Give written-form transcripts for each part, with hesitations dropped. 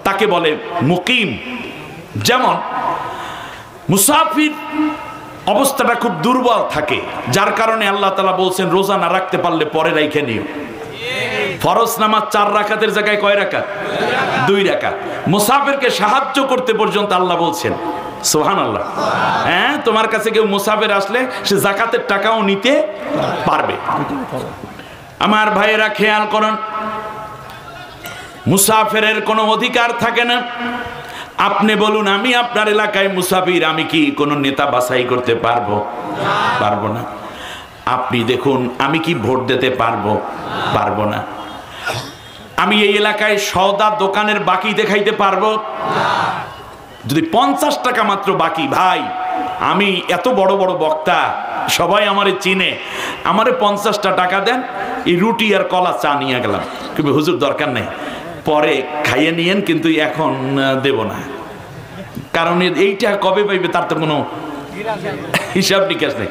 তাকে বলে মুকিম। যেমন মুসাফির অবস্থাটা খুব দুর্বল থাকে, যার কারণে আল্লাহ তাআলা বলছেন রোজা না রাখতে পারলে পরে রাইখে নিও। ফরজ নামাজ 4 রাকাতের জায়গায় কয় রাকাত? 2 রাকাত। মুসাফিরকে সাহায্য করতে পর্যন্ত আল্লাহ বলছেন, সুবহানাল্লাহ। হ্যাঁ, তোমার কাছে কেউ মুসাফির আসলে সে যাকাতের টাকাও নিতে পারবে। আমার ভাইয়েরা খেয়াল করুন, মুসাফিরের কোনো অধিকার থাকে না। আপনি বলুন, আমি আপনার এলাকায় মুসাফির, আমি কি কোনো নেতা বাছাই করতে পারবো? পারবো না। আপনি দেখুন, আমি কি ভোট দিতে পারবো? পারবো না। আমি এই এলাকায় সওদা দোকানের বাকি দেখাইতে পারবো? যদি 50 টাকা মাত্র বাকি, ভাই আমি এত বড় বড় বক্তা, সবাই আমারে চিনে, আমারে 50টা টাকা দেন, এই রুটি আর কলা চা নিয়ে গেলাম, কিন্তু হুজুর দরকার নেই, পরে খাইয়ে নিয়েন, কিন্তু এখন দেব না। কারণ এইটা কবে পাইবে তার তো কোনো হিসাব নিকাশ নেই।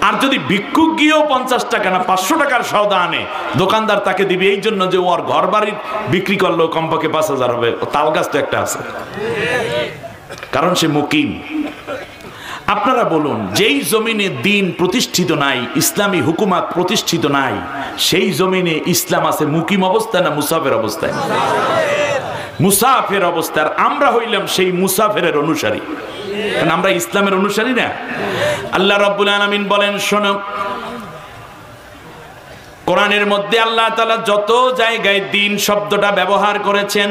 আর যদি ভিক্ষুক গিয়েও 50 টাকা না 500 টাকার সওদা আনে, দোকানদার তাকে দিবে এই জন্য যে ওর ঘর বাড়ির বিক্রি করলেও কমপক্ষে 5000 হবে। তাল গাছ তো একটা আছে, কারণ সে মুকিম। আপনারা বলুন, যেই জমিনে দিন প্রতিষ্ঠিত নাই, ইসলামী হুকুমাত প্রতিষ্ঠিত নাই, সেই জমিনে ইসলাম আছে মুকিম অবস্থায় না মুসাফির অবস্থায়? মুসাফির অবস্থার। আমরা হইলাম সেই মুসাফিরের অনুসারী, কারণ আমরা ইসলামের অনুসারী না। আল্লাহ রাব্বুল আলামিন বলেন, শোনো, কোরআনের মধ্যে আল্লাহ তাআলা যত জায়গায় দিন শব্দটা ব্যবহার করেছেন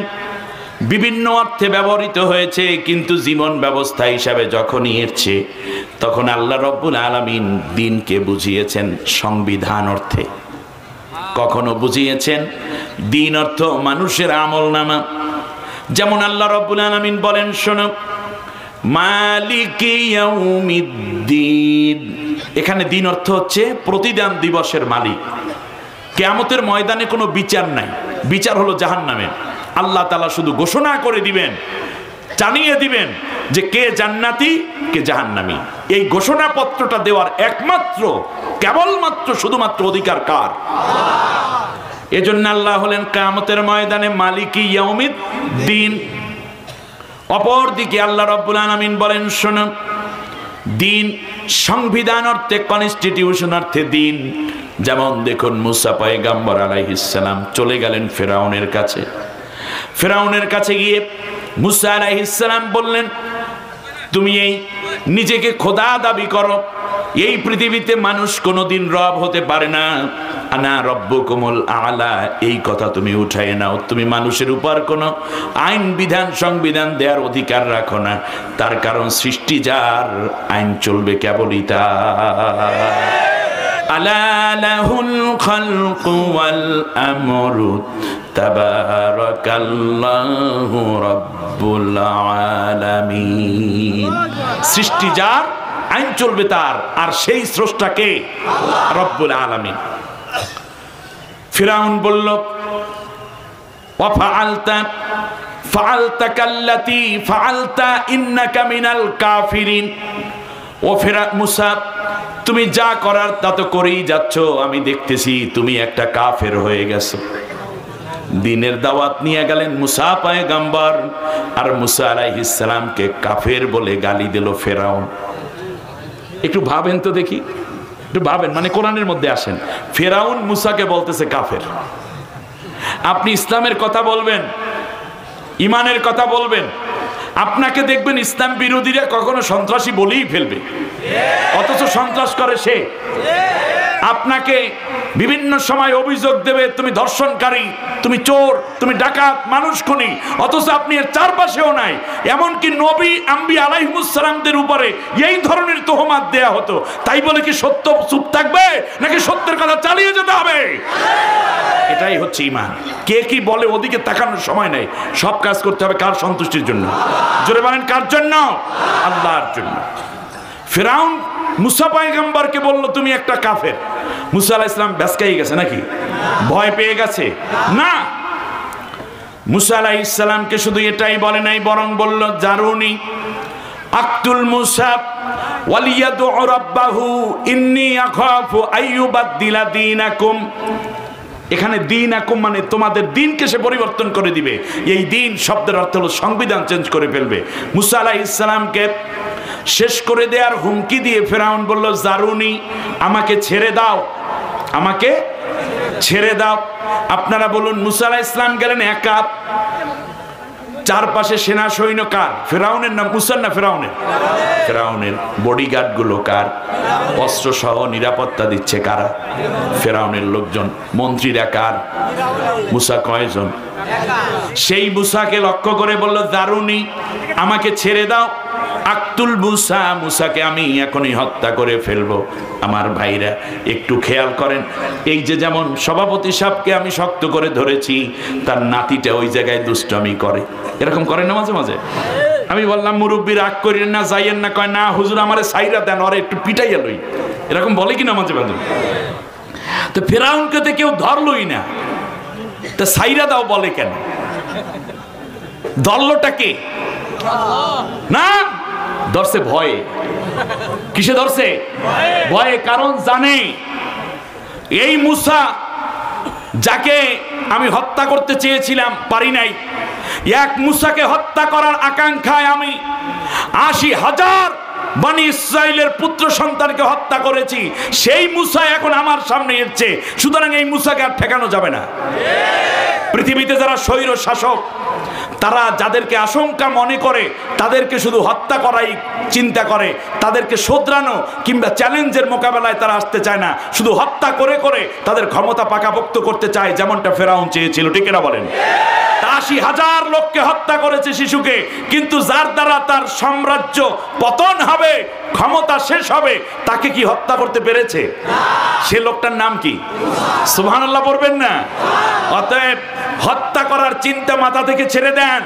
বিভিন্ন অর্থে ব্যবহৃত হয়েছে, কিন্তু জীবন ব্যবস্থা হিসাবে যখনই এসেছে তখন আল্লাহ রাব্বুল আলামিন দিনকে বুঝিয়েছেন সংবিধান অর্থে। কখনো বুঝিয়েছেন দিন অর্থ মানুষের আমলনামা। যেমন আল্লাহ রাব্বুল আলামিন বলেন, শোনো, মালিকি ইয়াউমিদ্দিন। এখানে দিন অর্থ হচ্ছে প্রতিদান দিবসের মালিক। কিয়ামতের ময়দানে কোনো বিচার নাই, বিচার হলো জাহান্নামে। আল্লাহ তাআলা শুধু ঘোষণা করে দিবেন, জানিয়ে দিবেন যে কে জান্নাতি কে জাহান্নামী। এই ঘোষণা পত্রটা দেওয়ার একমাত্র কেবলমাত্র শুধুমাত্র অধিকার কার? এজন্য আল্লাহ হলেন কিয়ামতের ময়দানে মালিকি ইয়াউমিদ্দিন। অপরদিকে আল্লাহ রাব্বুল আলামিন বলেন, শোনো, দিন সংবিধান অর্থে, কনস্টিটিউশন অর্থে দিন। যেমন দেখুন, মুসা পয়গম্বর আলাইহিস সালাম চলে গেলেন ফেরাউনের কাছে। ফেরাউনের কাছে গিয়ে মুসা আলাইহিস সালাম বললেন, তুমি এই নিজেকে খোদা দাবি করো, এই পৃথিবীতে মানুষ কোনোদিন রব হতে পারে না, আনা রব্বুকুমুল আলা, এই কথা তুমি উঠাই নাও। তুমি মানুষের উপর কোনো আইন বিধান সংবিধান দেওয়ার অধিকার রাখো না, তার কারণ সৃষ্টি যার, আইন চলবে কেবলই তার। আলা লাহুল খালকু ওয়াল আমরু তাবারাকাল্লাহু রাব্বুল আলামিন। সৃষ্টি যার, আইন চলবে তার, আর সেই স্রষ্টাকে রব্বুল আলামিন। ফিরাউন বলল, ওয়া ফাআলতা কাল্লাতী ফাআলতা ইন্নাকা মিনাল কাফিরিন। ও মুসা, তুমি যা করার তা তো করেই যাচ্ছ, আমি দেখতেছি তুমি একটা কাফের হয়ে গেছো। দিনের দাওয়াত নিয়ে গেলেন মুসা পয়গম্বর, আর মুসা আলাইহিস সালামকে কাফের বলে গালি দিল ফেরাউন। একটু ভাবেন তো দেখি, একটু ভাবেন, মানে কোরআনের মধ্যে আসেন, ফেরাউন মুসাকে বলতেছে কাফের। আপনি ইসলামের কথা বলবেন, ইমানের কথা বলবেন, আপনাকে দেখবেন ইসলাম বিরোধীরা কখনো সন্ত্রাসী বলেই ফেলবে, অথচ সন্ত্রাস করে সে। আপনাকে বিভিন্ন সময় অভিযোগ দেবে, তুমি ধর্ষণকারী, তুমি চোর, তুমি ডাকাত, মানুষ খুনি, অথচ আপনি এর চারপাশেও নাই। এমনকি নবী আম্বিয়া আলাইহিমুস সালামদের উপরে এই ধরনের তোহমাত দেয়া হতো। তাই বলে কি সত্য চুপ থাকবে, নাকি সত্যের কথা চালিয়ে যেতে হবে? এটাই হচ্ছে ঈমান। কে কি বলে ওদিকে তাকানোর সময় নেই, সব কাজ করতে হবে কার সন্তুষ্টির জন্য? জোরে বলেন, কার জন্য? আল্লাহর জন্য। ফিরাউন মুসা পয়গম্বরকে বলল, তুমি একটা কাফের। মুসা আলাইহিস সালাম ব্যাসকাই গেছে নাকি? ভয় পেয়ে গেছে? না, মুসা আলাইহিস সালামকে শুধু এটাই বলে নাই, বরং বলল, জারুনি আক্তুল মুসা ওয়ালিয়াদউ রাব্বাহু ইন্নী আখাফু আইয়ুবাদদিলা দীনাকুম। এখানে দিন আকুম মানে তোমাদের দিনকে সে পরিবর্তন করে দিবে। এই দিন শব্দের অর্থ হলো সংবিধান চেঞ্জ করে ফেলবে। মুসা আলাইহিস সালামকে শেষ করে দেওয়ার হুমকি দিয়ে ফেরাউন বলল, জারুনি, আমাকে ছেড়ে দাও, আমাকে ছেড়ে দাও। আপনারা বলুন, মুসা আলাইহিস সালাম গেলেন একা, চারপাশে সেনা সৈন্য কার? ফেরাউনের না মুসার না ফেরাউনের? ফেরাউনের। বডিগার্ড গুলো কার? অস্ত্র সহ নিরাপত্তা দিচ্ছে কারা? ফেরাউনের লোকজন। মন্ত্রীরা কার? মুসা কয়জন? সেই মুসাকে লক্ষ্য করে বলল, দারুনি, আমাকে ছেড়ে দাও। আক্তুল মুসা, মুসাকে আমি এখনই হত্যা করে ফেলবো। আমার ভাইরা একটু খেয়াল করেন, এই যে যেমন সভাপতি সাহেবকে আমি শক্ত করে ধরেছি, তার নাতিটা ওই জায়গায় দুষ্টামি করে, এরকম করে না মাঝে মাঝে? আমি বললাম, মুরব্বী রাগ করেন না, যাইয়েন না। কয় না হুজুর, আমারে সাইরা দেন, ওরে একটু পিটাইয়া লই। এরকম বলে কিনা মাঝে মাঝে? তো ফেরাউনকে তো কেউ ধরলই না, তা সাইরা দাও বলে কেন? ধরলোটাকে না, ধরছে ভয়ে। কিসে ধরছে? ভয়ে। কারণ জানে এই মুসা যাকে আমি হত্যা করতে চেয়েছিলাম, পারি নাই, এক মুসাকে হত্যা করার আকাঙ্ক্ষায় আমি ৮০,০০০ বনি ইসরাইলের পুত্র সন্তানকে হত্যা করেছি। সেই মুসা এখন আমার সামনে এসেছে, সুতরাং এই মুসাকে আর ঠেকানো যাবে না। পৃথিবীতে যারা স্বৈর শাসক, তারা যাদেরকে আশঙ্কা মনে করে তাদেরকে শুধু হত্যা করাই চিন্তা করে, তাদেরকে শোধরানো কিংবা চ্যালেঞ্জের মোকাবেলায় তারা আসতে চায় না, শুধু হত্যা করে করে তাদের ক্ষমতা পাকাপোক্ত করতে চায়, যেমনটা ফেরাউন চেয়েছিল। ঠিক না বলেন? ৮০,০০০ লোককে হত্যা করেছে, শিশুকে, কিন্তু যার দ্বারা তার সাম্রাজ্য পতন হবে, ক্ষমতা শেষ হবে, তাকে কি হত্যা করতে পেরেছে? সে লোকটার নাম কি? সুবহানাল্লাহ পড়বেন না? অতএব হত্যা করার চিন্তা মাথা থেকে ছেড়ে দেন।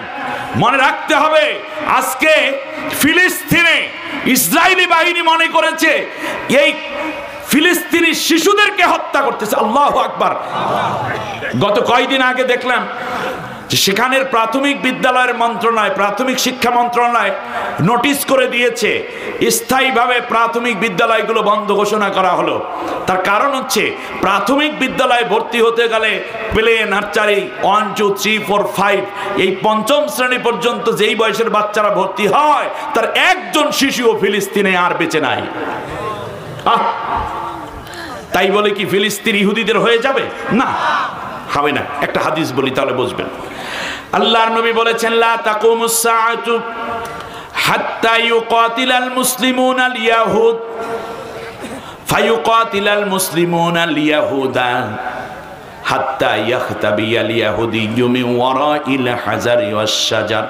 মনে রাখতে হবে, আজকে ফিলিস্তিনে ইসরায়েলি বাহিনী মনে করেছে এই ফিলিস্তিনি শিশুদেরকে হত্যা করতেছে। আল্লাহু আকবার। গত কয়েকদিন আগে দেখলাম যে সেখানের প্রাথমিক বিদ্যালয়ের মন্ত্রণালয়, প্রাথমিক শিক্ষা মন্ত্রণালয় নোটিশ করে দিয়েছে, স্থায়ীভাবে প্রাথমিক বিদ্যালয়গুলো বন্ধ ঘোষণা করা হলো। তার কারণ হচ্ছে, প্রাথমিক বিদ্যালয়ে ভর্তি হতে গেলে প্লে, নার্সারি 1, 2, 3, 4, 5 এই ৫ম শ্রেণী পর্যন্ত যেই বয়সের বাচ্চারা ভর্তি হয়, তার একজন শিশুও ফিলিস্তিনে আর বেঁচে নাই। তাই বলে কি ফিলিস্তিন ইহুদিদের হয়ে যাবে? না, হবে না। একটা হাদিস বলি তাহলে বুঝবেন। আল্লাহর নবী বলেছেন, লা তাকুমুস সাআতু হাত্তা ইউকাতিলাল মুসলিমুনা আল ইয়াহুদ ফায়ুকাতিলাল মুসলিমুনা আল ইয়াহুদা হাত্তা ইয়াখতাবিয়াল ইয়াহুদিয়্যু মিন ওয়ারাইল হাজারি ওয়াশ শাজার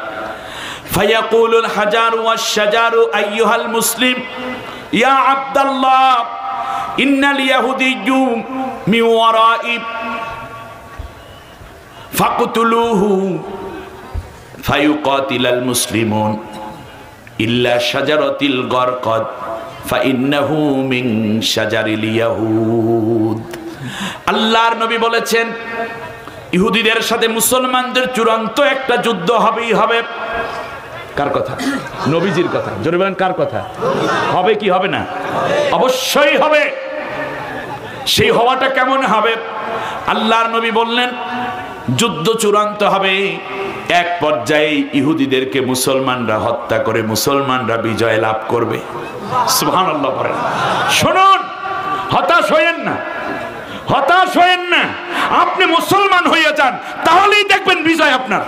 ফায়াকুলুল হাজারু ওয়াশ শাজারু আইয়ুহাল মুসলিম ইয়া আব্দাল্লাহ ইন্নাল ইয়াহুদিয়্যু মিন ওয়ারাই ফাকতুলুহু ফায়ুকাতিলাল মুসলিমুন ইল্লা শাজারাতিল গারকাদ ফাইন্নাহু মিন শাজারিল ইয়াহুদ। আল্লাহর নবী বলেছেন, ইহুদিদের সাথে মুসলমানদের চূড়ান্ত একটা যুদ্ধ হবেই হবে। কার কথা? নবীজির কথা। জোরে বলেন, কার কথা? হবে কি হবে না? অবশ্যই হবে। সেই হওয়াটা কেমন হবে? আল্লাহর নবী বললেন, যুদ্ধ চূড়ান্ত হবে। এক পর্যায়ে ইহুদিদেরকে মুসলমানরা হত্যা করে মুসলমানরা বিজয় লাভ করবে। সুবহানাল্লাহ পড়েন। শুনুন, হতাশ হয়েন না, হতাশ হয়েন না। আপনি মুসলমান হয়ে যান, তাহলেই দেখবেন বিজয় আপনার।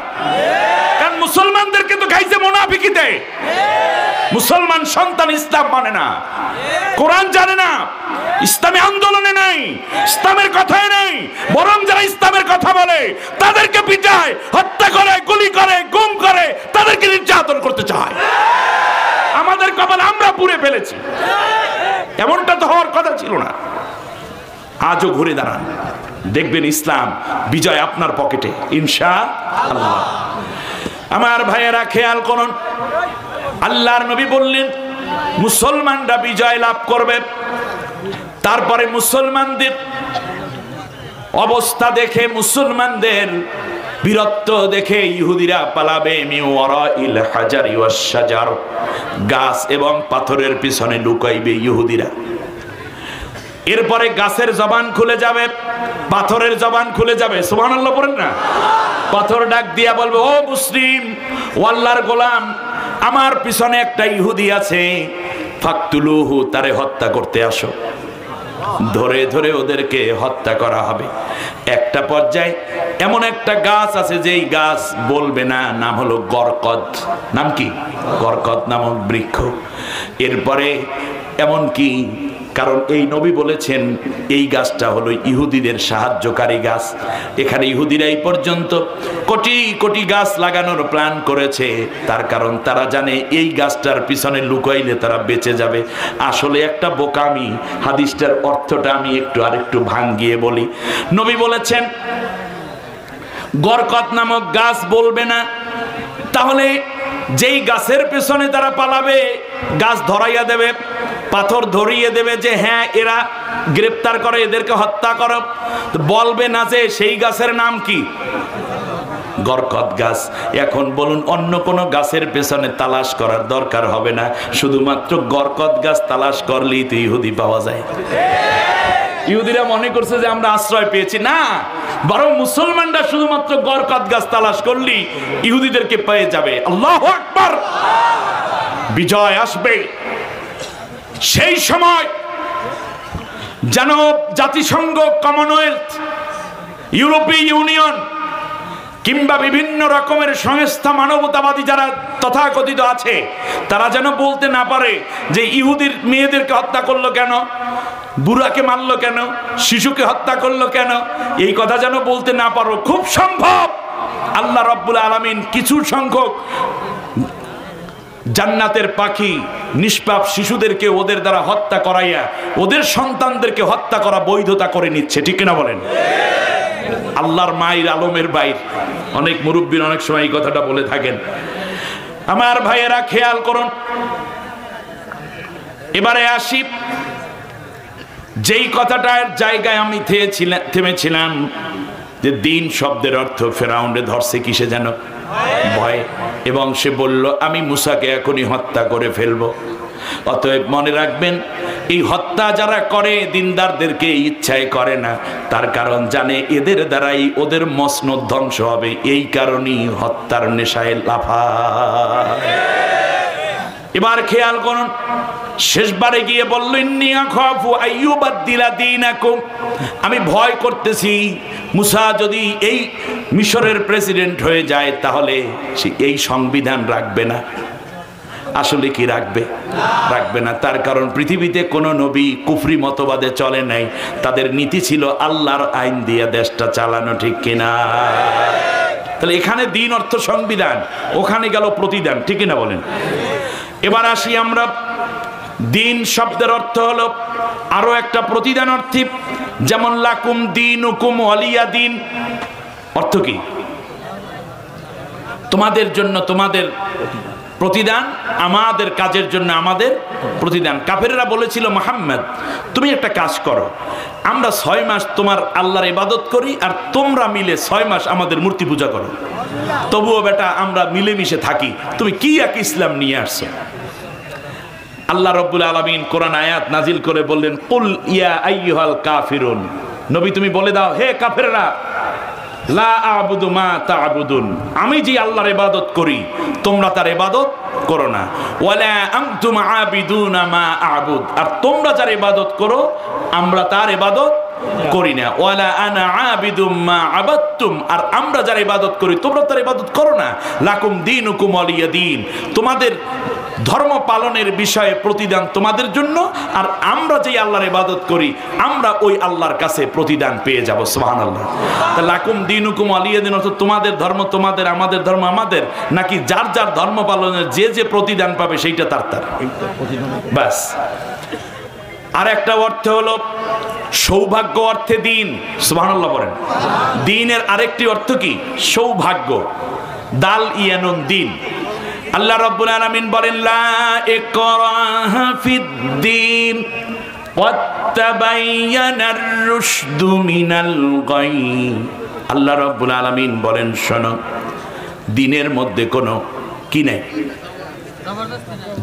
কারণ মুসলমানদেরকে তো খাইছে মুনাফিকিতে। মুসলমান সন্তান ইসলাম মানে না, কোরআন জানে না, ইসলামী আন্দোলনে নাই, ইসলামের কথায় নাই। বরং যারা ইসলামের কথা বলে তাদেরকে পিটায়, হত্যা করে, গুলি করে, গুম করে, তাদেরকে নির্যাতন করতে চায়। আমাদের কপাল আমরা পুড়ে ফেলেছি। এমনটা তো হওয়ার কথা ছিল না। আজও ঘুরে দাঁড়ান, দেখবেন ইসলাম বিজয় আপনার পকেটে ইনশাআল্লাহ। আমার ভাইয়েরা খেয়াল করুন, আল্লাহর নবী বললেন মুসলমানরা বিজয় লাভ করবে। তারপরে মুসলমানদের অবস্থা দেখে, মুসলমানদের বীরত্ব দেখে ইহুদিরা পালাবে। মিওয়ারাইল হাজারি ওয়াশ শাজার, গাছ এবং পাথরের পিছনে লুকাইবে ইহুদিরা। এরপরে গাছের জবান খুলে যাবে, পাথরের জবান খুলে যাবে। সুবহানাল্লাহ পড়েন না? পাথর ডাক দিয়া বলবে, ও মুসলিম, ও আল্লাহর গোলাম, আমার পিছনে একটা ইহুদি আছে, ফাকতুলুহু, তারে হত্যা করতে আসো। ধরে ধরে ওদেরকে হত্যা করা হবে। একটা পর্যায়ে এমন একটা গাছ আছে যেই গাছ বলবে না, নাম হলো গরকদ। নাম কি? গরকদ নামক বৃক্ষ। এরপরে এমন কি, কারণ এই নবী বলেছেন এই গাছটা হলো ইহুদিদের সাহায্যকারী গাছ। এখানে ইহুদিরা এই পর্যন্ত কোটি কোটি গাছ লাগানোর প্ল্যান করেছে, তার কারণ তারা জানে এই গাছটার পিছনে লুকাইলে তারা বেঁচে যাবে। আসলে একটা বোকামি। হাদিসটার অর্থটা আমি আরেকটু ভাঙ্গিয়ে বলি। নবী বলেছেন গরকত নামক গাছ বলবে না, তাহলে যেই গাছের পেছনে তারা পালাবে, গাছ ধরাইয়া দেবে, পাথর ধরিয়ে দেবে যে হ্যাঁ এরা গ্রেপ্তার করে, এদেরকে হত্যা করো, বলবে না যে সেই গাছের নাম কি? গরকত গাছ। এখন বলুন, অন্য কোনো গাছের পেছনে তালাশ করার দরকার হবে না, শুধুমাত্র গরকত গাছ তালাশ করলেই তো ইহুদি পাওয়া যায়। ইহুদিরা মনে করছে যে আমরা আশ্রয় পেয়েছি, না, বরং মুসলমানরা শুধুমাত্র গরকত গাছ তালাশ করলেই ইহুদিদেরকে পেয়ে যাবে। আল্লাহু আকবার! বিজয় আসবে। সেই সময় যেন জাতিসংঘ, কমনওয়েলথ, ইউরোপীয় ইউনিয়ন কিংবা বিভিন্ন রকমের সংস্থা, মানবতাবাদী যারা তথাকথিত আছে, তারা যেন বলতে না পারে যে ইহুদির মেয়েদেরকে হত্যা করলো কেন, বুড়াকে মারলো কেন, শিশুকে হত্যা করলো কেন, এই কথা যেন বলতে না পারো। খুব সম্ভব আল্লাহ রাব্বুল আলামিন কিছু সংখ্যক জান্নাতের পাখি, নিষ্পাপ শিশুদেরকে ওদের দ্বারা হত্যা করাইয়া ওদের সন্তানদেরকে হত্যা করা বৈধতা করে নিচ্ছে। ঠিক কিনা বলেন? আল্লাহর মায়ের আলমের বাইর। অনেক মুরব্বীর অনেক সময় এই কথাটা বলে থাকেন। আমার ভাইয়েরা খেয়াল করুন। এবারে আসি যেই কথাটার জায়গায় আমি থেমেছিলাম, যে দিন শব্দের অর্থ ফেরাউনে ধরছে কিসে যেন? ভয়। এবং সে বলল আমি মুসাকে এখনই হত্যা করে ফেলবো। অতএব মনে রাখবেন, এই হত্যা যারা করে দিনদারদেরকে ইচ্ছায় করে না, তার কারণ জানে এদের দ্বারাই ওদের মসনদ ধ্বংস হবে। এই কারণেই হত্যার নেশায় লাফায়। এবার খেয়াল করুন, শেষবারে গিয়ে বলল ইন্নী আখাফু আইয়ুবাদদিলা দীনাকুম, আমি ভয় করতেছি মুসা যদি এই মিশরের প্রেসিডেন্ট হয়ে যায় তাহলে সে এই সংবিধান রাখবে না। আসলে কি রাখবে? রাখবে না। তার কারণ পৃথিবীতে কোনো নবী কুফরি মতবাদে চলে নাই। তাদের নীতি ছিল আল্লাহর আইন দিয়ে দেশটা চালানো। ঠিক কিনা? তাহলে এখানে দিন অর্থ সংবিধান, ওখানে গেল প্রতিদান। ঠিক কিনা বলেন? এবার আসি আমরা, দিন শব্দের অর্থ হলো আরো একটা প্রতিদান অর্থে, যেমন লাকুম দীনুকুম ওয়ালিয়া দিন। অর্থ কি? তোমাদের জন্য তোমাদের প্রতিদান, আমাদের কাজের জন্য আমাদের প্রতিদান। কাফেররা বলেছিল মুহাম্মদ তুমি একটা কাজ করো, আমরা 6 মাস তোমার আল্লাহর ইবাদত করি আর তোমরা মিলে 6 মাস আমাদের মূর্তি পূজা করো, তবুও বেটা আমরা মিলেমিশে থাকি, তুমি কি এক ইসলাম নিয়ে আসছো? আল্লাহ রাব্বুল আলামিন কোরআন আয়াত নাজিল করে বললেন কুল ইয়া আইয়ুহাল কাফিরুন, নবী তুমি বলে দাও হে কাফেররা, লা আ'বুদু মা তা'বুদুন, আমি যে আল্লাহর ইবাদত করি তোমরা তার ইবাদত করো না, ওয়ালা আনতুম আবিদুনা মা আ'বুদ, আর তোমরা যার ইবাদত করো আমরা তার ইবাদত করি না, ওয়ালা আনা আবিদুম মা আবাদতুম, আর আমরা যার ইবাদত করি তোমরা তার ইবাদত করো না, লাকুম দীনুকুম ওয়ালিয়া দীন, তোমাদের ধর্ম পালনের বিষয়ে প্রতিদান তোমাদের জন্য, আর আমরা যেই আল্লাহর ইবাদত করি আমরা ওই আল্লাহর কাছে প্রতিদান পেয়ে যাব। সুবহানাল্লাহ। তা লাকুম দীনুকুম ওয়ালিয়া দীন অর্থাৎ তোমাদের ধর্ম তোমাদের, আমাদের ধর্ম আমাদের, নাকি যার যার ধর্ম পালনের যে যে প্রতিদান পাবে সেইটা তার তার, ব্যাস। আর একটা অর্থ হলো সৌভাগ্য অর্থে দিন। সুবহানাল্লাহ বলেন। দিনের আরেকটি অর্থ কি? সৌভাগ্য। দাল ইয়ানুন দিন। আল্লাহ রাব্বুল আলামিন বলেন লা ইকরাহা ফিদ্দীন ক্বাদ তাবায়্যানার রুশদু মিনাল গাই। আল্লাহ রাব্বুল আলামিন বলেন শোনো, দিনের মধ্যে কোনো কি নেই,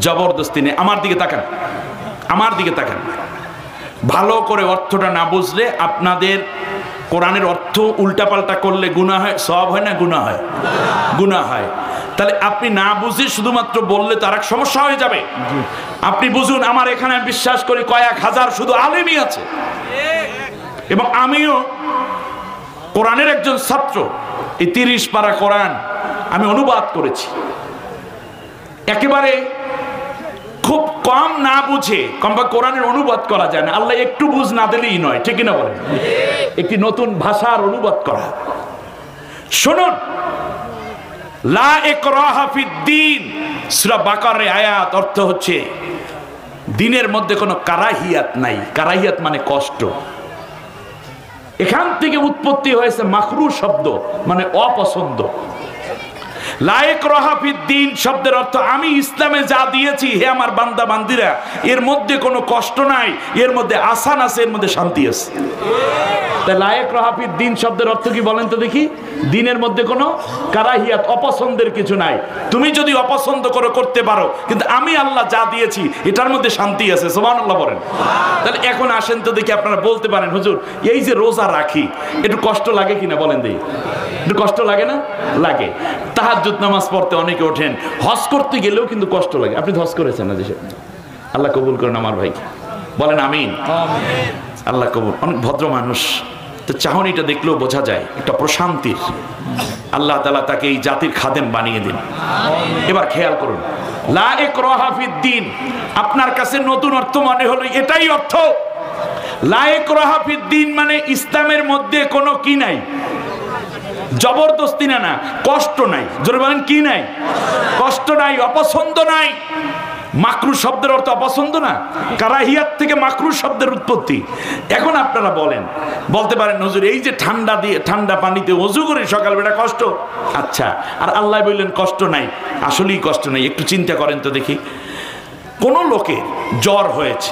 জবরদস্তি নেই। আমার দিকে তাকান, আমার দিকে তাকান। ভালো করে অর্থটা না বুঝলে আপনাদের কোরআনের অর্থ উল্টাপাল্টা করলে গুনাহ হয়, সওয়াব হয় না গুনাহ হয়? গুনাহ হয়। তাহলে আপনি না বুঝে শুধুমাত্র বললে তার এক সমস্যা হয়ে যাবে। আপনি বুঝুন, আমার এখানে বিশ্বাস করি কয়েক হাজার শুধু আলেমই আছে, এবং আমিও কোরআনের একজন ছাত্র। এই 30 পারা কোরআন আমি অনুবাদ করেছি। একেবারে খুব কম না বুঝে কম কোরআনের অনুবাদ করা যায় না, আল্লাহ একটু বুঝ না দিলেই নয়, ঠিক না বলেন? একটি নতুন ভাষার অনুবাদ করা। শুনুন, লা ইকরাহা ফিদ্দীন, সূরা বাকারার আয়াত অর্থ হচ্ছে দ্বীনের মধ্যে কোনো কারাহিয়াত নাই। কারাহিয়াত মানে কষ্ট। এখান থেকে উৎপত্তি হয়েছে মাকরুহ শব্দ, মানে অপছন্দ। লা ইকরাহা ফিদ্দীন শব্দের অর্থ আমি ইসলামে যা দিয়েছি হে আমার বান্দা বান্দিরা, এর মধ্যে কোনো কষ্ট নাই, এর মধ্যে আসান আছে, এর মধ্যে শান্তি আছে। তাই লা ইকরাহা ফিদ্দীন শব্দের অর্থ কি বলেন তো দেখি? দ্বীনের মধ্যে কোনো কারাহিয়াত, অপছন্দের কিছু নাই। তুমি যদি অপছন্দ করে করতে পারো, কিন্তু আমি আল্লাহ যা দিয়েছি এটার মধ্যে শান্তি আছে। সুবহানাল্লাহ বলেন। তাহলে এখন আসেন তো দেখি, আপনারা বলতে পারেন হুজুর এই যে রোজা রাখি একটু কষ্ট লাগে কিনা বলেন দেখি? একটু কষ্ট লাগে না? লাগে। তাহাজ্জুদ নামাজ পড়তে অনেকে ওঠেন, হজ করতে গেলেও কিন্তু কষ্ট লাগে। আপনি হজ করেছেন না? দেশে আল্লাহ কবুল করেন আমার ভাই, বলেন আমিন। আল্লাহ কবুল। অনেক ভদ্র মানুষ, তো চাহনিটা দেখলেও বোঝা যায় একটা প্রশান্তির। আল্লাহ তাআলা তাকে এই জাতির খাদেম বানিয়ে দিন। এবার খেয়াল করুন, লা ইকরাহা ফিদ্দীন আপনার কাছে নতুন অর্থ মনে হলো, এটাই অর্থ। লা ইকরাহা ফিদ্দীন মানে ইসলামের মধ্যে কোনো কি নাই, জবরদস্তি না, কষ্ট নাই। জোরে বলেন কি নাই? কষ্ট নাই, অপছন্দ নাই। মাকরুহ শব্দের অর্থ অপছন্দ না, কারাহিয়াত থেকে মাকরুহ শব্দের উৎপত্তি। এখন আপনারা বলতে পারেন হুজুর এই যে ঠান্ডা পানিতে ওযু করে সকালবেলা কষ্ট। আচ্ছা, আর আল্লাহ বললেন কষ্ট নাই। আসলেই কষ্ট নাই। একটু চিন্তা করেন তো দেখি, কোন লোকে জ্বর হয়েছে,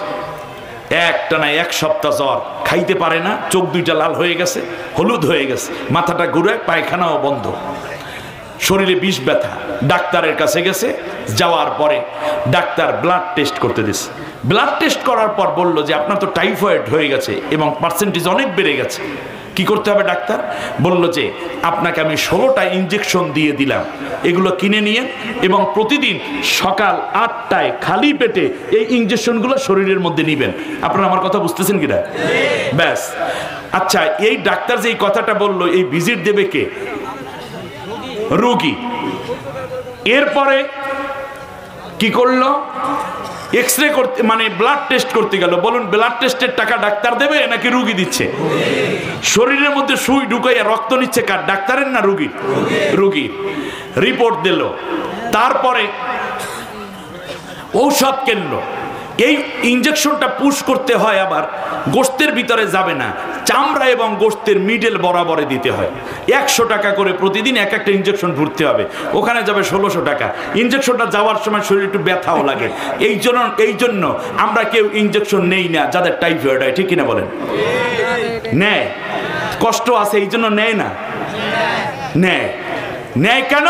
একটানা 1 সপ্তাহ জ্বর, খাইতে পারে না, চোখ দুইটা লাল হয়ে গেছে, হলুদ হয়ে গেছে, মাথাটা ঘুরে, পায়খানাও বন্ধ, শরীরে বিষ ব্যথা, ডাক্তারের কাছে গেছে। যাওয়ার পরে ডাক্তার ব্লাড টেস্ট করতে দিয়েছে। ব্লাড টেস্ট করার পর বলল যে আপনার তো টাইফয়েড হয়ে গেছে এবং পার্সেন্টেজ অনেক বেড়ে গেছে। কি করতে হবে? ডাক্তার বলল যে আপনাকে আমি 16টা ইঞ্জেকশন দিয়ে দিলাম, এগুলো কিনে নিয়ে এবং প্রতিদিন সকাল 8টায় খালি পেটে এই ইঞ্জেকশনগুলো শরীরের মধ্যে নিবেন। আপনারা আমার কথা বুঝতেছেন কিনা? ব্যাস। আচ্ছা, এই ডাক্তার যে এই কথাটা বলল, এই ভিজিট দেবে কে? রোগী। এরপরে কি করলো? এক্সরে করতে, মানে ব্লাড টেস্ট করতে গেল। বলুন, ব্লাড টেস্টের টাকা ডাক্তার দেবে নাকি রোগী দিচ্ছে? শরীরের মধ্যে সুই ঢুকাইয়া রক্ত নিচ্ছে কার? ডাক্তারের না রোগীর? রোগীর। রিপোর্ট দিল। তারপরে ঔষধ কিনলো। এই ইঞ্জেকশনটা পুশ করতে হয়, আবার গোশতের ভিতরে যাবে না, চামড়া এবং গোশতের মিডল বরাবরে দিতে হয়। 100 টাকা করে প্রতিদিন এক একটা ইঞ্জেকশন ভরতে হবে। ওখানে যাবে 1600 টাকা। ইঞ্জেকশনটা যাওয়ার সময় শরীরে একটু ব্যথাও লাগে। এই জন্য আমরা কেউ ইঞ্জেকশন নেই না যাদের টাইফয়েড হয়, ঠিক কিনা বলেন? নেয়, কষ্ট আছে এই জন্য নেয় না। নেয় কেন?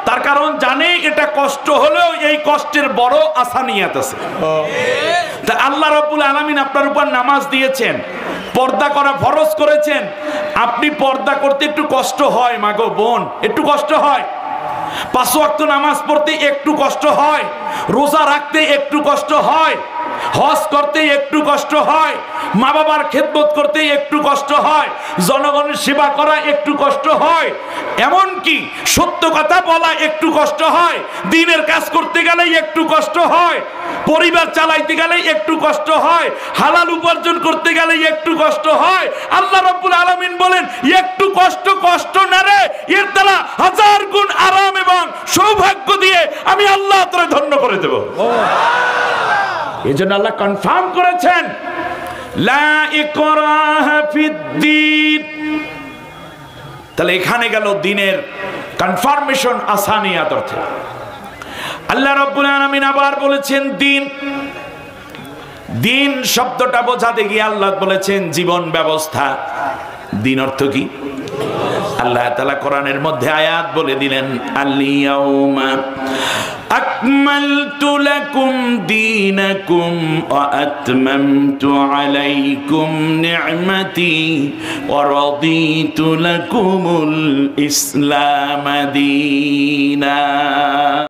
তার কারণ জানে এটা কষ্ট হলেও এই কষ্টের বড় আসানিয়াত আছে। তা আল্লাহ রাব্বুল আলামিন আপনার উপর নামাজ দিয়েছেন, পর্দা করা ফরজ করেছেন। আপনি পর্দা করতে একটু কষ্ট হয়, মাগো বোন, একটু কষ্ট হয়। 5 ওয়াক্ত নামাজ পড়তে একটু কষ্ট হয়, রোজা রাখতে একটু কষ্ট হয়, হজ করতে একটু কষ্ট হয়, মা বাবার খেদমত করতে একটু কষ্ট হয়, জনগণের সেবা করা একটু কষ্ট হয়, এমনকি সত্য কথা বলা একটু কষ্ট হয়, দ্বীনের কাজ করতে গেলে একটু কষ্ট হয়, পরিবার চালাইতে গেলে একটু কষ্ট হয়, হালাল উপার্জন করতে গেলে একটু কষ্ট হয়। আল্লাহ রাব্বুল আলামিন বলেন একটু কষ্ট না রে, এর দ্বারা 1000 গুণ আরাম এবং সৌভাগ্য দিয়ে আমি আল্লাহ তোরে ধন্য করে দেব। এজন্য আল্লাহ কনফার্ম করেছেন লা ইকরাহা ফিদ্দীন। তাহলে এখানে গেল দ্বীনের কনফার্মেশন আসানিয়াত অর্থে। আল্লাহ রাব্বুল আলামিন আবার বলেছেন দ্বীন শব্দটা বোঝাতে গিয়ে আল্লাহ বলেছেন জীবন ব্যবস্থা। দ্বীন অর্থ কি? আল্লাহ তাআলা কোরআনের মধ্যে আয়াত বলে দিলেন, আল ইয়াউমা আকমালতু লাকুম দীনাকুম ওয়া আতমামতু আলাইকুম নি'মাতি ওয়া রাদিতু লাকুমুল ইসলাম দীনা।